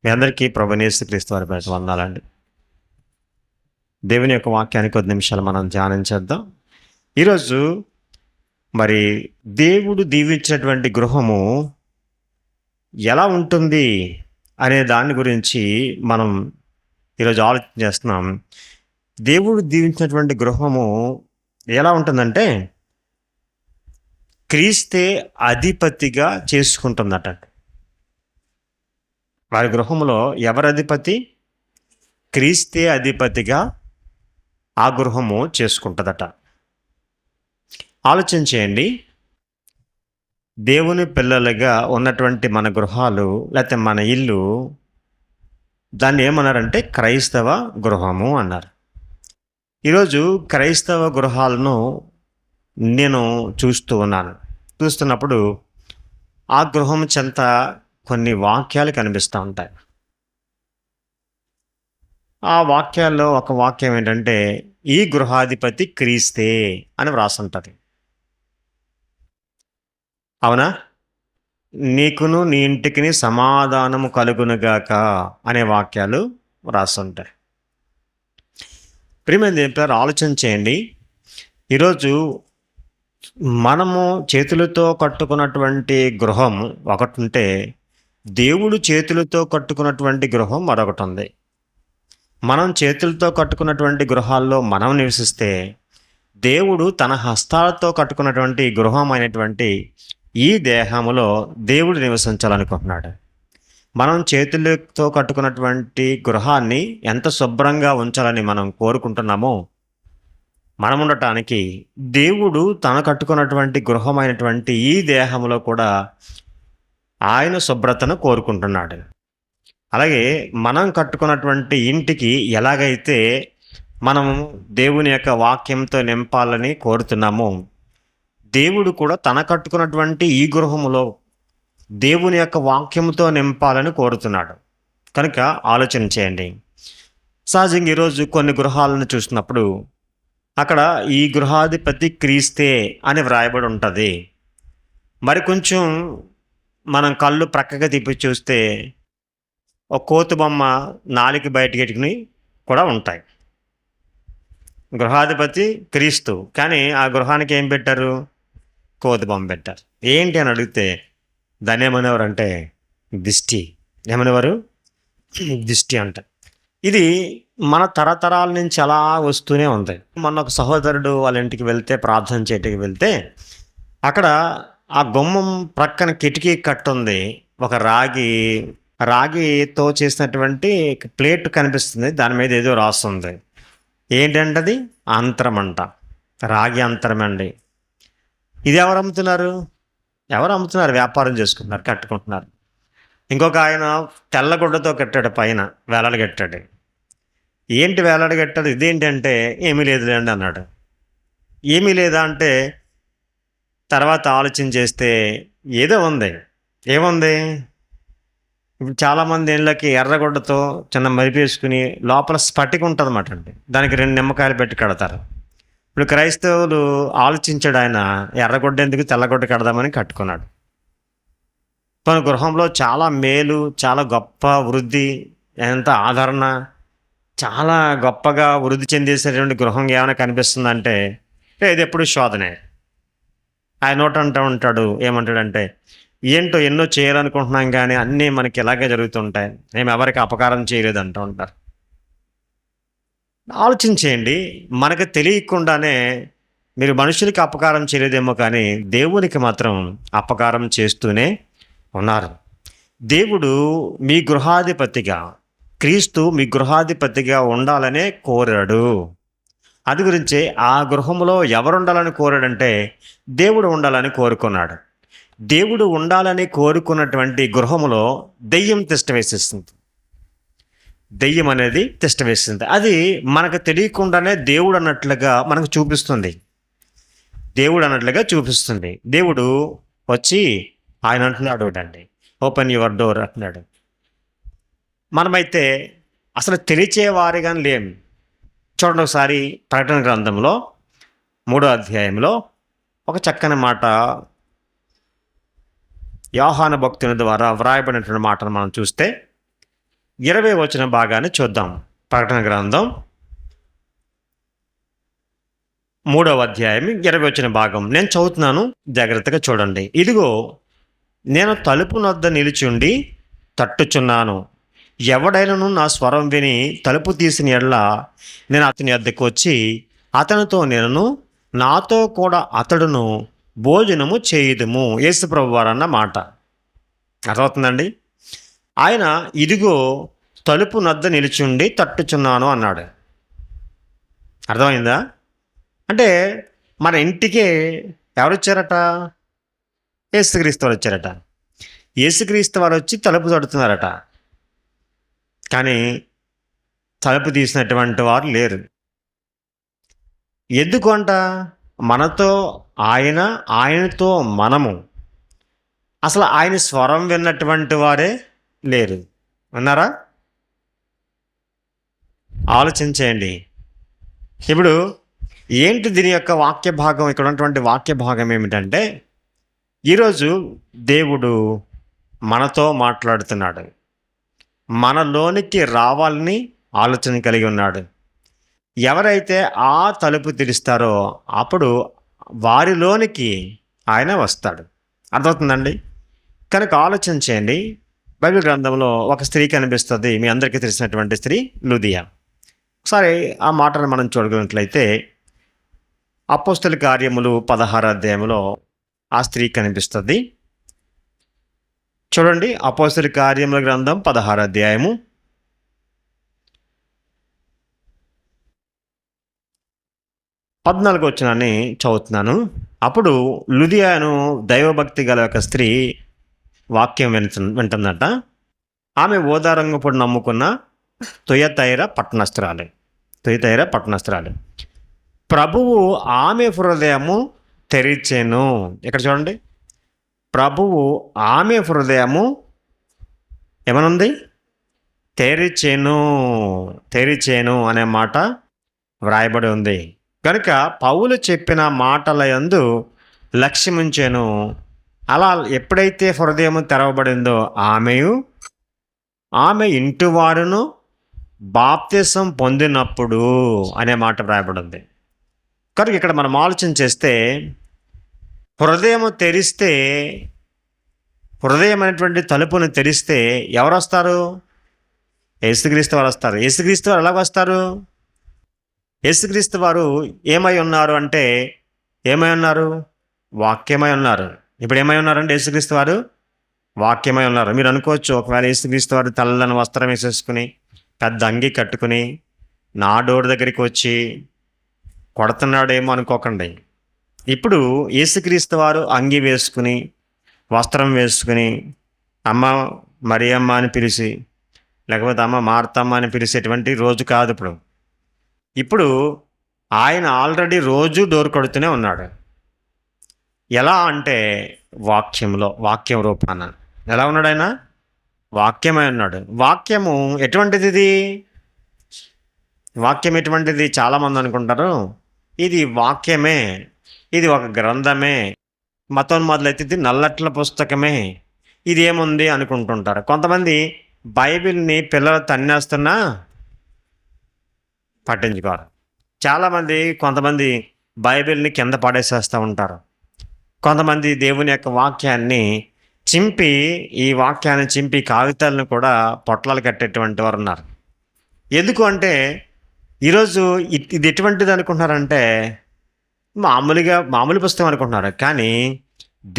మీ అందరికీ ప్రభువైన యేసుక్రీస్తు వారి పేరిట వందనాలండి. దేవుని యొక్క వాక్యాన్ని కొద్ది నిమిషాలు మనం ధ్యానించేద్దాం. ఈరోజు మరి దేవుడు దీవించినటువంటి గృహము ఎలా ఉంటుంది అనే దాని గురించి మనం ఈరోజు ఆలోచన చేస్తున్నాం. దేవుడు దీవించినటువంటి గృహము ఎలా ఉంటుందంటే క్రీస్తే అధిపతిగా చేసుకుంటుందట. వారి గృహంలో ఎవరు అధిపతి? క్రీస్తే అధిపతిగా ఆ గృహము చేసుకుంటుందట. ఆలోచన చేయండి. దేవుని పిల్లలుగా ఉన్నటువంటి మన గృహాలు లేకపోతే మన ఇల్లు, దాన్ని ఏమన్నారంటే క్రైస్తవ గృహము అన్నారు. ఈరోజు క్రైస్తవ గృహాలను నేను చూస్తున్నప్పుడు ఆ గృహం చెంత కొన్ని వాక్యాలు కనిపిస్తూ ఉంటాయి. ఆ వాక్యాల్లో ఒక వాక్యం ఏంటంటే ఈ గృహాధిపతి క్రీస్తే అని వ్రాసుంటుంది. అవునా? నీకును నీ ఇంటికి సమాధానము కలుగునుగాక అనే వాక్యాలు వ్రాసుంటాయి. ప్రియమైన దేవుని ఆలోచన చేయండి. ఈరోజు మనము చేతులతో కట్టుకున్నటువంటి గృహం ఒకటి ఉంటే, దేవుడు చేతులతో కట్టుకున్నటువంటి గృహం మరొకటి ఉంది. మనం చేతులతో కట్టుకున్నటువంటి గృహాల్లో మనం నివసిస్తే, దేవుడు తన హస్తాలతో కట్టుకున్నటువంటి గృహం అయినటువంటి ఈ దేహములో దేవుడు నివసించాలనుకుంటున్నాడు. మనం చేతులతో కట్టుకున్నటువంటి గృహాన్ని ఎంత శుభ్రంగా ఉంచాలని మనం కోరుకుంటున్నామో, మనం ఉండటానికి దేవుడు తన కట్టుకున్నటువంటి గృహమైనటువంటి ఈ దేహంలో కూడా ఆయన శుభ్రతను కోరుకుంటున్నాడు. అలాగే మనం కట్టుకున్నటువంటి ఇంటికి ఎలాగైతే మనం దేవుని యొక్క వాక్యంతో నింపాలని కోరుతున్నామో, దేవుడు కూడా తన కట్టుకున్నటువంటి ఈ గృహములో దేవుని యొక్క వాక్యంతో నింపాలని కోరుతున్నాడు. కనుక ఆలోచన చేయండి. సహజంగా ఈరోజు కొన్ని గృహాలను చూసినప్పుడు అక్కడ ఈ గృహాధిపతి క్రీస్తే అని వ్రాయబడి ఉంటుంది. మరి కొంచెం మనం కళ్ళు ప్రక్కగా తిప్పి చూస్తే ఒక కోతి బొమ్మ నాలుగు బయటికి ఎట్టుకుని కూడా ఉంటాయి. గృహాధిపతి క్రీస్తు, కానీ ఆ గృహానికి ఏం పెట్టారు? కోతి బొమ్మ పెట్టారు. ఏంటి అని అడిగితే దాన్ని ఏమనేవారు అంటే దిష్టి. ఏమనేవారు? దిష్టి అంటారు. ఇది మన తరతరాల నుంచి అలా వస్తూనే ఉంది. మొన్న ఒక సహోదరుడు వాళ్ళ ఇంటికి వెళ్తే, ప్రార్థన చేయటికి వెళ్తే, అక్కడ ఆ గుమ్మం ప్రక్కన కిటికీ కట్టు ఉంది. ఒక రాగితో చేసినటువంటి ప్లేట్ కనిపిస్తుంది. దాని మీద ఏదో రాస్తుంది. ఏంటంటే అది అంతరం అంట. రాగి అంతరం అండి. ఇది ఎవరు అమ్ముతున్నారు? వ్యాపారం చేసుకుంటున్నారు, కట్టుకుంటున్నారు. ఇంకొక ఆయన తెల్లగుడ్డతో కట్టాడు, పైన వేలాడు కట్టాడు. ఏంటి వేలాడు కట్టాడు? ఇదేంటంటే ఏమీ లేదులేండి అన్నాడు. ఏమీ లేదా అంటే తర్వాత ఆలోచన చేస్తే ఏదో ఉంది. ఏముంది? ఇప్పుడు చాలామంది ఇళ్ళకి ఎర్రగొడ్డతో చిన్న మరిపేసుకుని లోపల స్ఫటిక ఉంటుంది అన్నమాట అండి. దానికి 2 నిమ్మకాయలు పెట్టి కడతారు. ఇప్పుడు క్రైస్తవులు ఆలోచించాడు, ఆయన ఎర్రగొడ్డ ఎందుకు తెల్లగొడ్డ కడదామని కట్టుకున్నాడు. తన గృహంలో చాలా మేలు, చాలా గొప్ప వృద్ధి, ఎంత ఆదరణ, చాలా గొప్పగా వృద్ధి చెందేసేటువంటి గృహం ఏమైనా కనిపిస్తుందంటే ఇది ఎప్పుడు శోధనే. ఆయన నోట అంటూ ఉంటాడు, ఏమంటాడంటే ఏంటో ఎన్నో చేయాలనుకుంటున్నాం కానీ అన్నీ మనకి ఇలాగే జరుగుతుంటాయి, మేము ఎవరికి అపకారం చేయలేదు అంటూ ఉంటారు. ఆలోచించేయండి. మనకు తెలియకుండానే మీరు మనుషులకి అపకారం చేయలేదేమో కానీ దేవునికి మాత్రం అపకారం చేస్తూనే ఉన్నారు. దేవుడు మీ గృహాధిపతిగా, క్రీస్తు మీ గృహాధిపతిగా ఉండాలనే కోరాడు. అది గురించే ఆ గృహంలో ఎవరు ఉండాలని కోరాడంటే దేవుడు ఉండాలని కోరుకున్నాడు. దేవుడు ఉండాలని కోరుకున్నటువంటి గృహములో దెయ్యం తిష్టవేసేస్తుంది. దెయ్యం అనేది తిష్టవేస్తుంది. అది మనకు తెలియకుండానే దేవుడు అన్నట్లుగా మనకు చూపిస్తుంది. దేవుడు వచ్చి ఆయన అంటున్నాడు అండి, ఓపెన్ యువర్ డోర్ అంటున్నాడు. మనమైతే అసలు తెలిచేవారిగాని లేము. చూడండి ఒకసారి ప్రకటన గ్రంథంలో 3వ అధ్యాయంలో ఒక చక్కని మాట యోహాను భక్తుని ద్వారా వ్రాయబడినటువంటి మాటను మనం చూస్తే 20 భాగాన్ని చూద్దాం. ప్రకటన గ్రంథం 3వ అధ్యాయం 20 భాగం నేను చదువుతున్నాను, జాగ్రత్తగా చూడండి. ఇదిగో, నేను తలుపు నొద్ద నిలిచుండి తట్టుచున్నాను. ఎవడైనను నా స్వరం విని తలుపు తీసిన ఎడల నేను అతని వద్దకు వచ్చి అతనితో నేను నాతో కూడా అతడును భోజనము చేయుదుము. యేసుప్రభు వారు అన్న మాట అర్థమవుతుందండి. ఆయన ఇదిగో తలుపు నద్ద నిలిచుండి తట్టుచున్నాను అన్నాడు. అర్థమైందా? అంటే మన ఇంటికే ఎవరు వచ్చారట? యేసుక్రీస్తు వారు వచ్చారట. యేసుక్రీస్తు వారు వచ్చి తలుపు తడుతున్నారట. కానీ తలుపు తీసినటువంటి వారు లేరు. ఎందుకు అంట? మనతో ఆయన, ఆయనతో మనము. అసలు ఆయన స్వరం విన్నటువంటి వారే లేరు. ఉన్నారా? ఆలోచించేయండి. ఇప్పుడు ఏంటి దీని యొక్క వాక్య భాగం? ఇక్కడ ఉన్నటువంటి వాక్య భాగం ఏమిటంటే, ఈరోజు దేవుడు మనతో మాట్లాడుతున్నాడు. మనలోనికి రావాలని ఆలోచన కలిగి ఉన్నాడు. ఎవరైతే ఆ తలుపు తెరుస్తారో అప్పుడు వారిలోనికి ఆయన వస్తాడు. అర్థమవుతుందండి? కనుక ఆలోచన చేయండి. బైబిల్ గ్రంథంలో ఒక స్త్రీ కనిపిస్తుంది, మీ అందరికీ తెలిసినటువంటి స్త్రీ లూదియా. ఒకసారి ఆ మాటను మనం చూడగలిగినట్లయితే అపోస్తల కార్యములు 16వ అధ్యాయంలో ఆ స్త్రీ కనిపిస్తుంది. చూడండి, అపోస్తల కార్యముల గ్రంథం 16వ అధ్యాయము 14వ వచనాన్ని చదువుతున్నాను. అప్పుడు లూదియాను దైవభక్తి గల ఒక స్త్రీ వాక్యం వింటుందట. ఆమె ఓదారంగు పొడి నమ్ముకున్న తుయతైర పట్టణస్థురాలు. ప్రభువు ఆమె హృదయము తెరిచెను. ఇక్కడ చూడండి, ప్రభువు ఆమె హృదయము ఏమనుంది? తెరిచెను అనే మాట వ్రాయబడి ఉంది. కనుక పౌలు చెప్పిన మాటల యందు లక్ష్యముంచెను. అలా ఎప్పుడైతే హృదయం తెరవబడిందో ఆమె ఇంటివారును బాప్తిసం పొందినప్పుడు అనే మాట వ్రాయబడింది. కనుక ఇక్కడ మనం ఆలోచన చేస్తే హృదయం అనేటువంటి తలుపును తెరిస్తే ఎవరు వస్తారు? యేసుక్రీస్తు వారు వస్తారు. యేసుక్రీస్తు వారు ఎలాగ వస్తారు? యేసుక్రీస్తు వారు ఏమై ఉన్నారు అంటే వాక్యమై ఉన్నారు. ఇప్పుడు ఏమై ఉన్నారంటే యేసుక్రీస్తు వారు వాక్యమై ఉన్నారు. మీరు అనుకోవచ్చు, ఒకవేళ యేసుక్రీస్తు వారు తెల్లని వస్త్రం వేసేసుకుని పెద్ద అంగి కట్టుకుని నా డోర్ దగ్గరికి వచ్చి కొడుతున్నాడేమో అనుకోకండి. ఇప్పుడు యేసుక్రీస్తు వారు అంగి వేసుకుని వస్త్రం వేసుకుని అమ్మ మరియమ్మ అని పిలిచి, లేకపోతే అమ్మ మార్తమ్మ అని పిలిచేటువంటి రోజు కాదు. ఇప్పుడు ఆయన ఆల్రెడీ రోజు డోర్ కొడుతూనే ఉన్నాడు. ఎలా అంటే వాక్యం రూపాన ఎలా ఉన్నాడు ఆయన? వాక్యమై ఉన్నాడు. వాక్యము ఎటువంటిది? వాక్యం ఎటువంటిది? చాలామంది అనుకుంటారు ఇది వాక్యమే, ఇది ఒక గ్రంథమే, మతోన్మాదులైతే ఇది నల్లట్ల పుస్తకమే, ఇది ఏముంది అనుకుంటుంటారు. కొంతమంది బైబిల్ని పిల్లలు తన్నేస్తున్నా పట్టించుకోరు. కొంతమంది బైబిల్ని కింద పడేసేస్తూ ఉంటారు. కొంతమంది దేవుని యొక్క వాక్యాన్ని చింపి కాగితాలను కూడా పొట్లాలు కట్టేటువంటి వారు ఉన్నారు. ఎందుకు అంటే ఈరోజు ఇది ఎటువంటిది అనుకుంటున్నారంటే మామూలు పుస్తకం అనుకుంటున్నారు. కానీ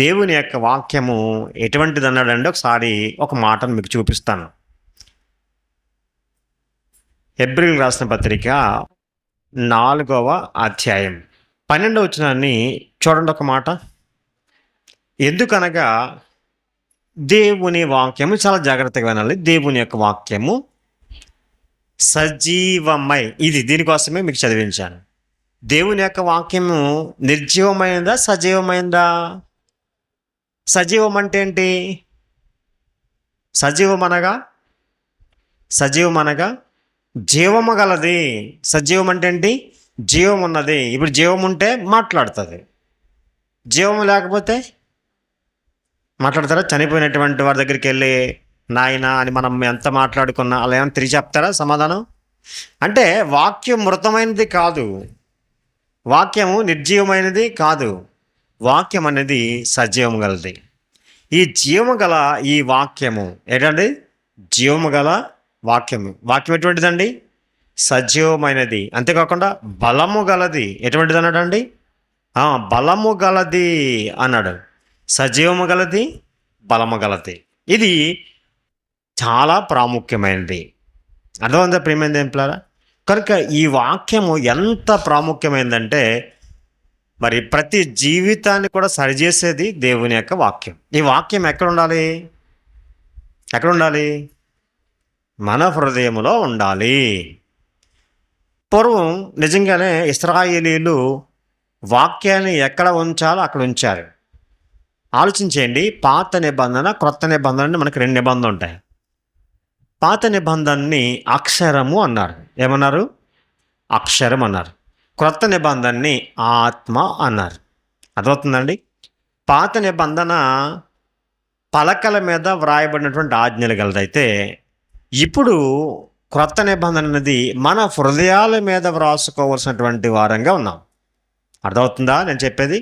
దేవుని యొక్క వాక్యము ఎటువంటిది అన్నాడంటే ఒకసారి ఒక మాటను మీకు చూపిస్తాను. హెబ్రీయులకు రాసిన పత్రిక 4వ అధ్యాయం 12వ వచనాన్ని చూడండి ఒక మాట. ఎందుకనగా దేవుని వాక్యము, చాలా జాగ్రత్తగా వినాలి, దేవుని యొక్క వాక్యము సజీవమై, దీనికోసమే మీకు చదివించాను. దేవుని యొక్క వాక్యము నిర్జీవమైందా సజీవమైందా? సజీవం అంటే ఏంటి? సజీవం అనగా జీవము గలది. సజీవం అంటే ఏంటి? జీవం ఉన్నది. ఇప్పుడు జీవం ఉంటే మాట్లాడుతుంది, జీవం లేకపోతే మాట్లాడతారా? చనిపోయినటువంటి వారి దగ్గరికి వెళ్ళి నాయన అని మనం ఎంత మాట్లాడుకున్నా అలా ఏమైనా తిరిగి చెప్తారా సమాధానం? అంటే వాక్యం మృతమైనది కాదు, వాక్యము నిర్జీవమైనది కాదు, వాక్యం అనేది సజీవం గలది. ఈ జీవము గల ఈ వాక్యము ఏంటండి? జీవము గల వాక్యము. వాక్యం ఎటువంటిదండి? సజీవమైనది, అంతేకాకుండా బలము గలది. ఎటువంటిది అన్నాడండి? బలము గలది అన్నాడు. సజీవము గలది, బలము గలది. ఇది చాలా ప్రాముఖ్యమైనది. అర్థమైందా ప్రియమైనది ఏంట్లారా? కనుక ఈ వాక్యము ఎంత ప్రాముఖ్యమైనదంటే మరి ప్రతి జీవితాన్ని కూడా సరిచేసేది దేవుని యొక్క వాక్యం. ఈ వాక్యం ఎక్కడ ఉండాలి? ఎక్కడ ఉండాలి? మన హృదయములో ఉండాలి. పూర్వం నిజంగానే ఇశ్రాయేలీలు వాక్యాన్ని ఎక్కడ ఉంచాలో అక్కడ ఉంచారు. ఆలోచించేయండి, పాత నిబంధన, క్రొత్త నిబంధన, మనకి 2 నిబంధనలు ఉంటాయి. పాత నిబంధనని అక్షరము అన్నారు. ఏమన్నారు? అక్షరం అన్నారు. క్రొత్త నిబంధనని ఆత్మ అన్నారు. అర్థమవుతుందండి? పాత నిబంధన పలకల మీద వ్రాయబడినటువంటి ఆజ్ఞలు గలదైతే, ఇప్పుడు క్రొత్త నిబంధన అనేది మన హృదయాల మీద వ్రాసుకోవాల్సినటువంటి వారంగా ఉన్నాం. అర్థమవుతుందా నేను చెప్పేది?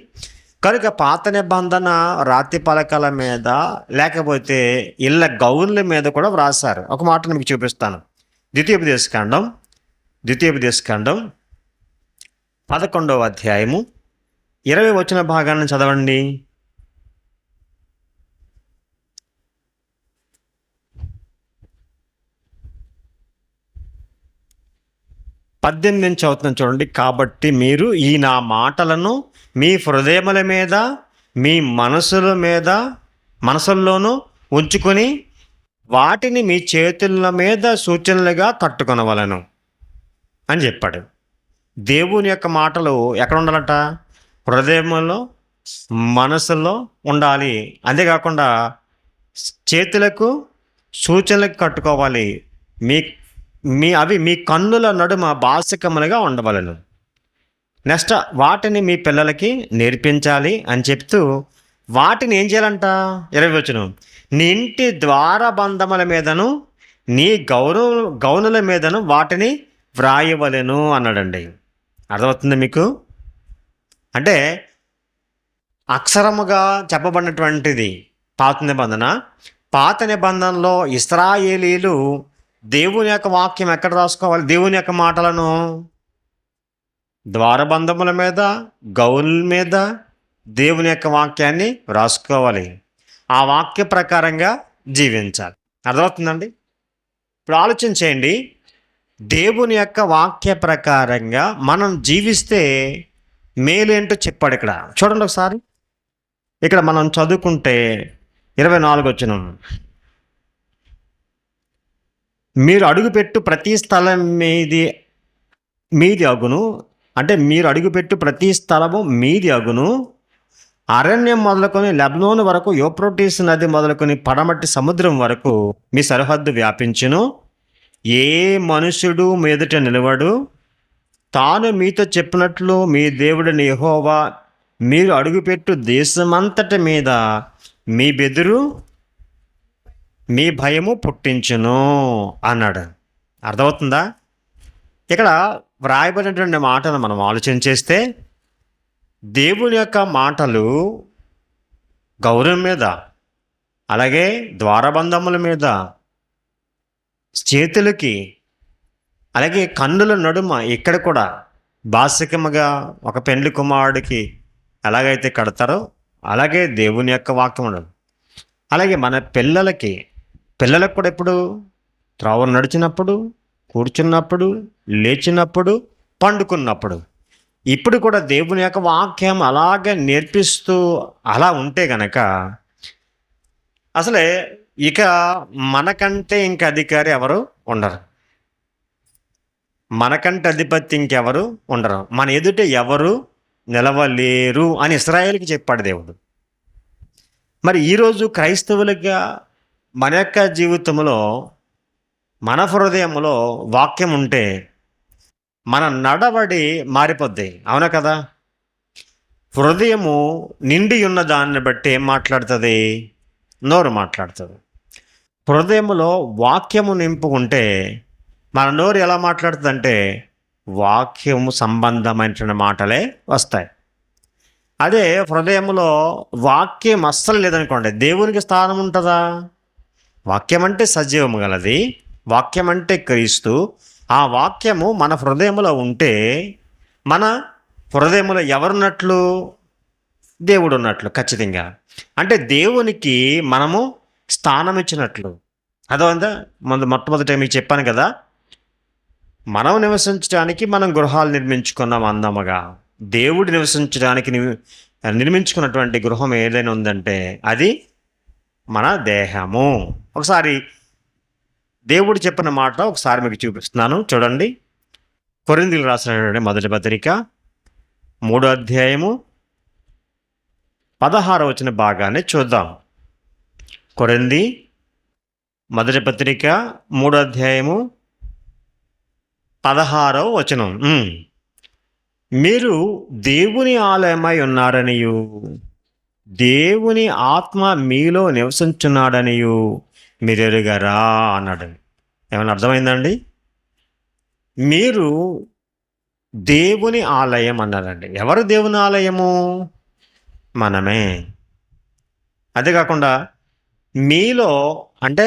కనుక పాత నిబంధన రాతి పలకల మీద, లేకపోతే ఇళ్ళ గౌన్ల మీద కూడా వ్రాసారు. ఒక మాటను మీకు చూపిస్తాను. ద్వితీయోపదేశకాండం 11వ అధ్యాయము 20 వచన భాగాన్ని చదవండి. 18 నుంచి చదువుతున్నాను చూడండి. కాబట్టి మీరు ఈ నా మాటలను మీ హృదయముల మీద, మీ మనసుల్లోనూ ఉంచుకొని వాటిని మీ చేతుల మీద సూచనలుగా కట్టుకొనవలను అని చెప్పాడు. దేవుని యొక్క మాటలు ఎక్కడ ఉండాలట? హృదయంలో, మనసులో ఉండాలి. అంతేకాకుండా చేతులకు సూచనలకు కట్టుకోవాలి. అవి మీ కన్నుల నడుమ బాసికములుగా ఉండవలను. నెక్స్ట్, వాటిని మీ పిల్లలకి నేర్పించాలి అని చెప్తూ వాటిని ఏం చేయాలంట? 20 వచనం, నీ ఇంటి ద్వారబంధముల మీదను నీ గౌనుల మీదను వాటిని వ్రాయవలెను అన్నాడండి. అర్థమవుతుంది మీకు? అంటే అక్షరముగా చెప్పబడినటువంటిది పాత నిబంధన. పాత నిబంధనలో ఇశ్రాయేలీలు దేవుని యొక్క వాక్యం ఎక్కడ రాసుకోవాలి? దేవుని యొక్క మాటలను ద్వారబంధముల మీద, గౌనుల మీద దేవుని యొక్క వాక్యాన్ని రాసుకోవాలి. ఆ వాక్య ప్రకారంగా జీవించాలి. అర్థమవుతుందండి? ఇప్పుడు ఆలోచించేయండి, దేవుని యొక్క వాక్య ప్రకారంగా మనం జీవిస్తే మేలేంటో చెప్పాడు. ఇక్కడ చూడండి ఒకసారి. ఇక్కడ మనం చదువుకుంటే 24 వచనం, మీరు అడుగుపెట్టు ప్రతి స్థలం మీది అగును. అంటే మీరు అడుగుపెట్టు ప్రతి స్థలము మీది అగును. అరణ్యం మొదలుకొని లెబ్నోను వరకు, యూఫ్రటీసు నది మొదలుకొని పడమటి సముద్రం వరకు మీ సరిహద్దు వ్యాపించును. ఏ మనుషుడు మీదట నిలవడు. తాను మీతో చెప్పినట్లు మీ దేవుడిని యెహోవా మీరు అడుగుపెట్టు దేశమంతటి మీద మీ బెదురు, మీ భయము పుట్టించును అన్నాడు. అర్థమవుతుందా? ఇక్కడ వ్రాయబడినటువంటి మాటను మనం ఆలోచన చేస్తే, దేవుని యొక్క మాటలు గౌరవం మీద, అలాగే ద్వారబంధముల మీద, చేతులకి, అలాగే కన్నుల నడుమ ఇక్కడ కూడా బాసికముగా ఒక పెండ్లి కుమారుడికి ఎలాగైతే కడతారో అలాగే దేవుని యొక్క వాక్యం ఉండదు. అలాగే మన పిల్లలకు కూడా ఎప్పుడు త్రోవ నడిచినప్పుడు, కూర్చున్నప్పుడు, లేచినప్పుడు, పండుకున్నప్పుడు, ఇప్పుడు కూడా దేవుని యొక్క వాక్యం అలాగే నేర్పిస్తూ అలా ఉంటే గనక అసలే ఇక మనకంటే ఇంక అధికారి ఎవరు ఉండరు, మనకంటే అధిపతి ఇంకెవరు ఉండరు, మన ఎదుట ఎవరు నిలవలేరు అని ఇశ్రాయేలుకి చెప్పాడు దేవుడు. మరి ఈరోజు క్రైస్తవులుగా మన యొక్క జీవితంలో, మన హృదయంలో వాక్యం ఉంటే మన నడవడి మారిపోద్ది. అవునా కదా? హృదయము నిండి ఉన్న దాన్ని బట్టి ఏం మాట్లాడుతుంది? నోరు మాట్లాడుతుంది. హృదయములో వాక్యము నింపుకుంటే మన నోరు ఎలా మాట్లాడుతుందంటే వాక్యము సంబంధమైన మాటలే వస్తాయి. అదే హృదయంలో వాక్యం అస్సలు లేదనుకోండి, దేవునికి స్థానం ఉంటుందా? వాక్యం అంటే సజీవము గలది, వాక్యం అంటే క్రీస్తు. ఆ వాక్యము మన హృదయంలో ఉంటే మన హృదయంలో ఎవరున్నట్లు? దేవుడు ఉన్నట్లు ఖచ్చితంగా. అంటే దేవునికి మనము స్థానం ఇచ్చినట్లు. అదొందా మొట్టమొదట మీకు చెప్పాను కదా, మనం నివసించడానికి మనం గృహాలు నిర్మించుకున్నాం అందముగా. దేవుడు నివసించడానికి నిర్మించుకున్నటువంటి గృహం ఏదైనా ఉందంటే అది మన దేహము. ఒకసారి దేవుడు చెప్పిన మాట ఒకసారి మీకు చూపిస్తున్నాను, చూడండి. కొరింథీయులకు రాసినటువంటి మొదటి పత్రిక 3వ అధ్యాయము 16వ వచన భాగాన్ని చూద్దాం. కొరింథీ మొదటి పత్రిక 3వ అధ్యాయము 16వ వచనం. మీరు దేవుని ఆలయమై ఉన్నారనియు దేవుని ఆత్మ మీలో నివసించున్నాడనియు మీరు ఎరుగరా అన్నాడు. ఏమైనా అర్థమైందండి? మీరు దేవుని ఆలయం అన్నారండి. ఎవరు దేవుని ఆలయము? మనమే. అదే కాకుండా మీలో అంటే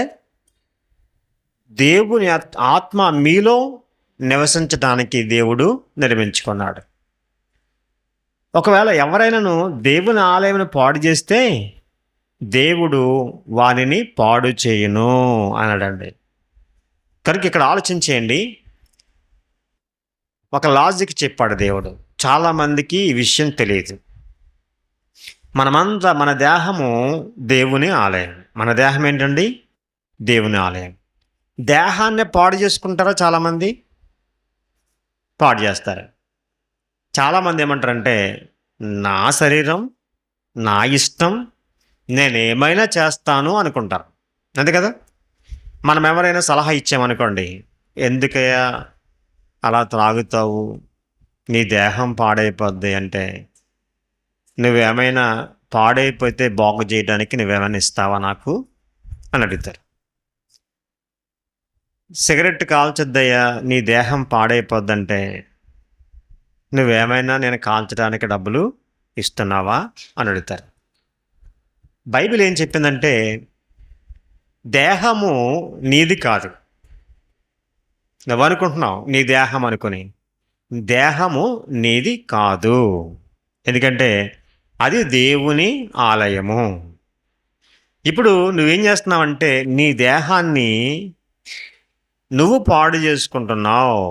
దేవుని ఆత్మ మీలో నివసించడానికి దేవుడు నిర్మించుకున్నాడు. ఒకవేళ ఎవరైనాను దేవుని ఆలయం పాడు చేస్తే దేవుడు వానిని పాడు చేయును అన్నాడండి. కనుక ఇక్కడ ఆలోచించేయండి, ఒక లాజిక్ చెప్పాడు దేవుడు. చాలామందికి ఈ విషయం తెలియదు. మనమంతా మన దేహము దేవుని ఆలయం. మన దేహం ఏంటండి? దేవుని ఆలయం. దేహాన్ని పాడు చేసుకుంటారా? చాలామంది పాడు చేస్తారు. చాలామంది ఏమంటారంటే నా శరీరం, నా ఇష్టం, నేనేమైనా చేస్తాను అనుకుంటారు. అంతే కదా? మనం ఎవరైనా సలహా ఇచ్చామనుకోండి, ఎందుకయ్యా అలా త్రాగుతావు, నీ దేహం పాడైపోద్ది అంటే, నువ్వేమైనా పాడైపోతే బాగు చేయడానికి నువ్వేమైనా ఇస్తావా నాకు అని అడుగుతారు. సిగరెట్ కాల్చొద్దయ్యా, నీ దేహం పాడైపోద్దంటే, నువ్వేమైనా నేను కాల్చడానికి డబ్బులు ఇస్తున్నావా అని అడుగుతారు. బైబిల్ ఏం చెప్పిందంటే దేహము నీది కాదు. నువ్వు అనుకుంటున్నావు నీ దేహం అనుకుని, దేహము నీది కాదు. ఎందుకంటే అది దేవుని ఆలయము. ఇప్పుడు నువ్వేం చేస్తున్నావంటే నీ దేహాన్ని నువ్వు పాడు చేసుకుంటున్నావు.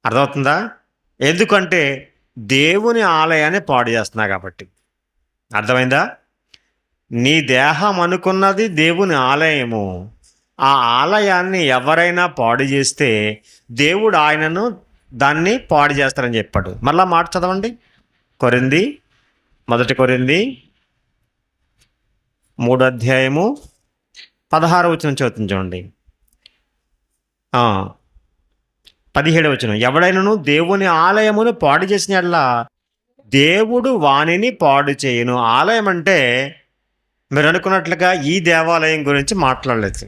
అర్థమవుతుందా? ఎందుకంటే దేవుని ఆలయాన్ని పాడు చేస్తున్నావు కాబట్టి. అర్థమైందా? నీ దేహం అనుకున్నది దేవుని ఆలయము. ఆ ఆలయాన్ని ఎవరైనా పాడు చేస్తే దేవుడు ఆయనను దాన్ని పాడు చేస్తారని చెప్పాడు. మళ్ళా మాట చదవండి. మొదటి కొరింథీ 3వ అధ్యాయము 16వ వచనం చదువుతుంది చూడండి. 17వ వచనం. ఎవడైనను దేవుని ఆలయమును పాడు చేసినట్లా దేవుడు వానిని పాడు చేయును. ఆలయం అంటే మీరు అనుకున్నట్లుగా ఈ దేవాలయం గురించి మాట్లాడలేదు.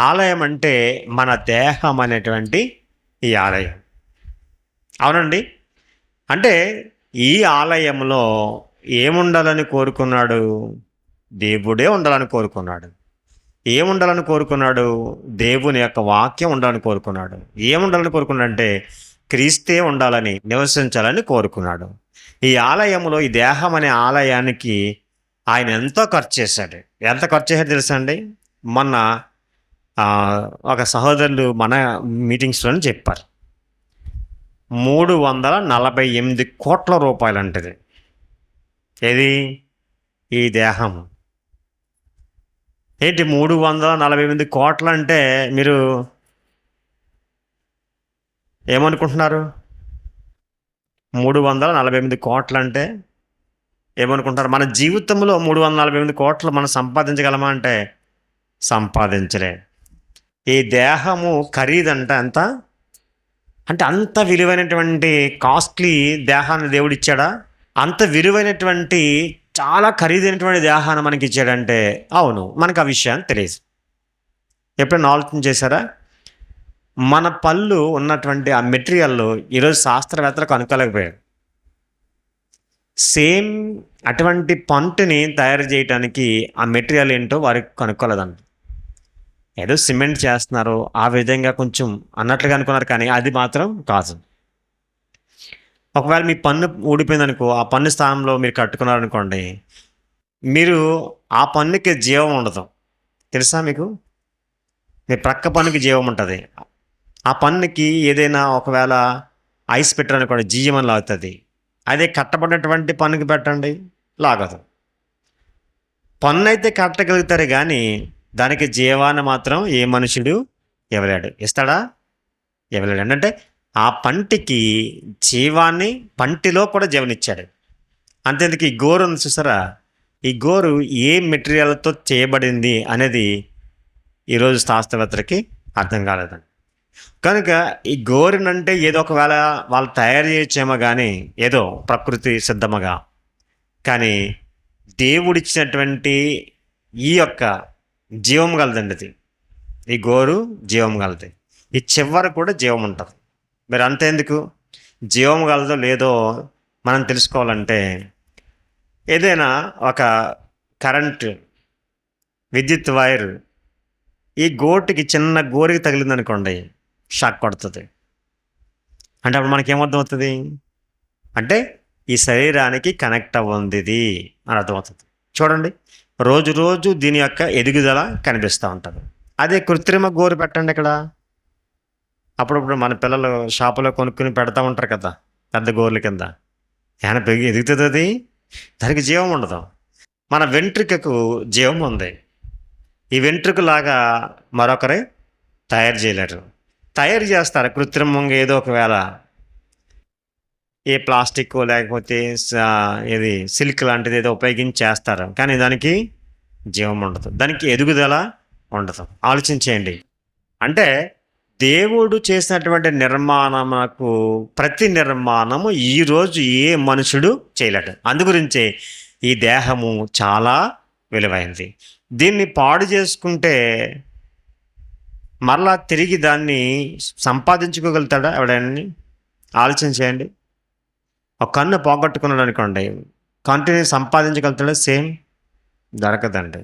ఆలయం అంటే మన దేహం అనేటువంటి ఈ ఆలయం. అవునండి. అంటే ఈ ఆలయంలో ఏముండాలని కోరుకున్నాడు? దేవుడే ఉండాలని కోరుకున్నాడు. ఏముండాలని కోరుకున్నాడు? దేవుని యొక్క వాక్యం ఉండాలని కోరుకున్నాడు. ఏముండాలని కోరుకున్నాడంటే క్రీస్తే ఉండాలని, నివసించాలని కోరుకున్నాడు. ఈ ఆలయంలో, ఈ దేహం అనే ఆలయానికి ఆయన ఎంతో ఖర్చు చేశాడు. ఎంత ఖర్చు చేశాడు తెలుసా అండి? మొన్న ఒక సహోదరులు మన మీటింగ్స్లోనే చెప్పారు, 348 కోట్ల రూపాయలు అంటది. ఏది? ఈ దేహం. ఏంటి 348 కోట్లు అంటే మీరు ఏమనుకుంటున్నారు? 348 కోట్లు అంటే ఏమనుకుంటారు? మన జీవితంలో 348 కోట్లు మనం సంపాదించగలమా అంటే సంపాదించలే. ఈ దేహము ఖరీదంట ఎంత అంటే అంత విలువైనటువంటి కాస్ట్లీ దేహాన్ని దేవుడు ఇచ్చాడా? అంత విలువైనటువంటి చాలా ఖరీదైనటువంటి దేహాన్ని మనకి ఇచ్చాడంటే అవును, మనకు ఆ విషయాన్ని తెలియదు. ఎప్పుడైనా ఆలోచన చేశారా? మన పళ్ళు ఉన్నటువంటి ఆ మెటీరియల్ ఈరోజు శాస్త్రవేత్తలు కనుక్కోలేకపోయారు. సేమ్ అటువంటి పంటని తయారు చేయడానికి ఆ మెటీరియల్ ఏంటో వారికి కనుక్కోలేదంట. ఏదో సిమెంట్ చేస్తున్నారు ఆ విధంగా కొంచెం అన్నట్లుగా అనుకున్నారు, కానీ అది మాత్రం కాదు. ఒకవేళ మీ పన్ను ఊడిపోయిందనుకో, ఆ పన్ను స్థానంలో మీరు కట్టుకున్నారనుకోండి, మీరు ఆ పన్నుకి జీవం ఉండదు. తెలుసా మీకు? మీ ప్రక్క పన్నుకి జీవం ఉంటుంది. ఆ పన్నుకి ఏదైనా ఒకవేళ ఐస్ పెట్టారనుకోండి, జీయమని లాగుతుంది. అదే కట్టబడినటువంటి పన్నుకి పెట్టండి, లాగదు. పన్ను అయితే కట్టగలుగుతారు, కానీ దానికి జీవాన్ని మాత్రం ఏ మనుషుడు ఇవ్వలేడు. ఇస్తాడా? ఇవ్వలేడు. అంటే ఆ పంటికి జీవాన్ని పంటిలో కూడా జీవనిచ్చాడు. అంతేందుకు ఈ గోరు ఉంది చూసారా, ఈ గోరు ఏ మెటీరియల్తో చేయబడింది అనేది ఈరోజు శాస్త్రవేత్తలకి అర్థం కాలేదండి. కనుక ఈ గోరునంటే ఏదో ఒకవేళ వాళ్ళు తయారు చేయొచ్చేమో, కానీ ఏదో ప్రకృతి సిద్ధముగా, కానీ దేవుడిచ్చినటువంటి ఈ యొక్క జీవం కలదండి. ఇది ఈ గోరు జీవం కలది. ఈ చివర కూడా జీవం ఉంటుంది. మరి అంతేందుకు, జీవం కలదో లేదో మనం తెలుసుకోవాలంటే ఏదైనా ఒక కరెంటు విద్యుత్ వైర్ ఈ గోటికి చిన్న గోరికి తగిలిందనుకోండి, షాక్ కొడుతుంది. అంటే అప్పుడు మనకేమర్థం అవుతుంది అంటే ఈ శరీరానికి కనెక్ట్ అవ్వంది అని అర్థమవుతుంది. చూడండి, రోజు రోజు దీని యొక్క ఎదుగుదల కనిపిస్తూ ఉంటుంది. అదే కృత్రిమ గోరు పెట్టండి ఇక్కడ. అప్పుడప్పుడు మన పిల్లలు షాపులో కొనుక్కుని పెడతా ఉంటారు కదా, పెద్ద గోర్ల కింద. ఏమైనా పెరిగి ఎదుగుతుంది? అది దానికి జీవం ఉండదు. మన వెంట్రుకకు జీవం ఉంది. ఈ వెంట్రుకలాగా మరొకరి తయారు చేయలేరు. తయారు చేస్తారు కృత్రిమంగా, ఏదో ఒకవేళ ఏ ప్లాస్టిక్ లేకపోతే ఇది సిల్క్ లాంటిది ఏదో ఉపయోగించి చేస్తారు, కానీ దానికి జీవం ఉండదు, దానికి ఎదుగుదల ఉండదు. ఆలోచించేయండి. అంటే దేవుడు చేసినటువంటి నిర్మాణమునకు ప్రతి నిర్మాణము ఈరోజు ఏ మనుషుడు చేయలేడు. అందుగురించే ఈ దేహము చాలా విలువైంది. దీన్ని పాడు చేసుకుంటే మరలా తిరిగి దాన్ని సంపాదించుకోగలుగుతాడా ఎవడైనా? ఆలోచన చేయండి. ఒక కన్ను పోగొట్టుకున్నాడు అనుకోండి, కంటిని సంపాదించగలుగుతాడా? సేమ్ దొరకదండి.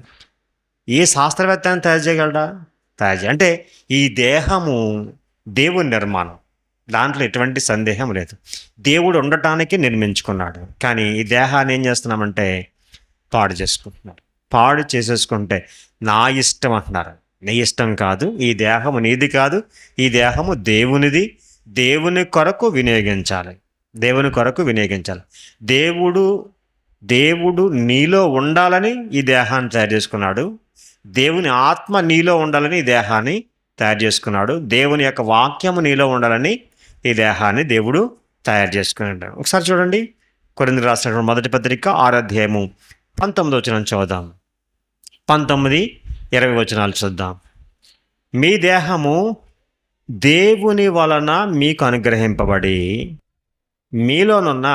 ఏ శాస్త్రవేత్తని తయారు చేయగలడా? అంటే ఈ దేహము దేవుని నిర్మాణం, దాంట్లో ఎటువంటి సందేహం లేదు. దేవుడు ఉండటానికి నిర్మించుకున్నాడు, కానీ ఈ దేహాన్ని ఏం చేస్తున్నామంటే పాడు చేసుకుంటున్నారు. పాడు చేసేసుకుంటే నా ఇష్టం అంటున్నారు. నీ ఇష్టం కాదు, ఈ దేహము నీది కాదు, ఈ దేహము దేవునిది. దేవుని కొరకు వినియోగించాలి, దేవుని కొరకు వినియోగించాలి. దేవుడు నీలో ఉండాలని ఈ దేహాన్ని తయారు చేసుకున్నాడు. దేవుని ఆత్మ నీలో ఉండాలని ఈ దేహాన్ని తయారు చేసుకున్నాడు. దేవుని యొక్క వాక్యము నీలో ఉండాలని ఈ దేహాన్ని దేవుడు తయారు చేసుకున్నాడు. ఒకసారి చూడండి, కొరింథీయులకు రాసిన మొదటి పత్రిక 6వ అధ్యాయము 19వ వచనం చూద్దాం. 19-20 వచనాలు చూద్దాం. మీ దేహము దేవుని వలన మీకు అనుగ్రహింపబడి మీలోనున్న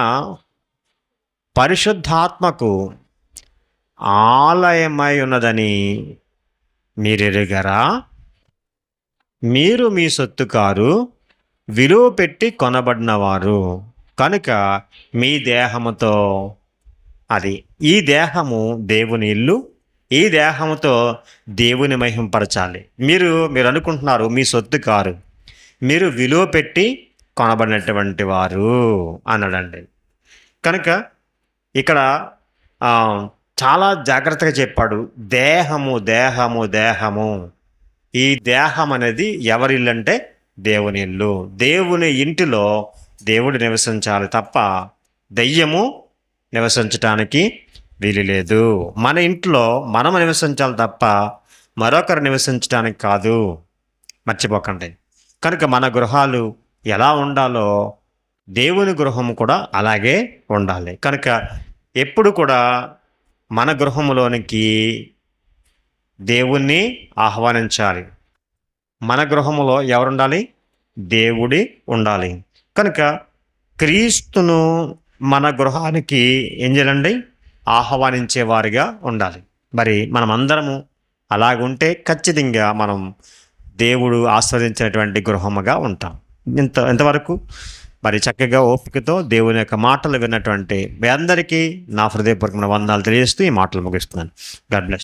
పరిశుద్ధాత్మకు ఆలయమై ఉన్నదని మీరెరుగరా? మీరు మీ సొత్తు కారు, విలువ పెట్టి కొనబడినవారు కనుక మీ దేహముతో ఈ దేహము దేవుని ఇల్లు, ఈ దేహముతో దేవుని మహింపరచాలి. మీరు అనుకుంటున్నారు మీ సొత్తు కారు, మీరు విలువ పెట్టి కొనబడినటువంటి వారు అన్నాడండి. కనుక ఇక్కడ చాలా జాగ్రత్తగా చెప్పాడు. దేహము దేహము దేహము ఈ దేహం అనేది ఎవరి ఇల్లు అంటే దేవుని ఇల్లు. దేవుని ఇంటిలో దేవుడు నివసించాలి తప్ప దెయ్యము నివసించటానికి వీలు లేదు. మన ఇంట్లో మనం నివసించాలి తప్ప మరొకరు నివసించడానికి కాదు, మర్చిపోకండి. కనుక మన గృహాలు ఎలా ఉండాలో దేవుని గృహం కూడా అలాగే ఉండాలి. కనుక ఎప్పుడు కూడా మన గృహములోనికి దేవుణ్ణి ఆహ్వానించాలి. మన గృహములో ఎవరుండాలి? దేవుడి ఉండాలి. కనుక క్రీస్తును మన గృహానికి ఏం చేయాలండి? ఆహ్వానించేవారిగా ఉండాలి. మరి మనమందరము అలాగుంటే ఖచ్చితంగా మనం దేవుడు ఆస్వాదించినటువంటి గృహముగా ఉంటాం. ఇంతవరకు మరి చక్కగా ఓపికతో దేవుని యొక్క మాటలు విన్నటువంటి మీ అందరికీ నా హృదయపూర్వకమైన వందనాలు తెలియజేస్తూ ఈ మాటలు ముగిస్తున్నాను. God bless.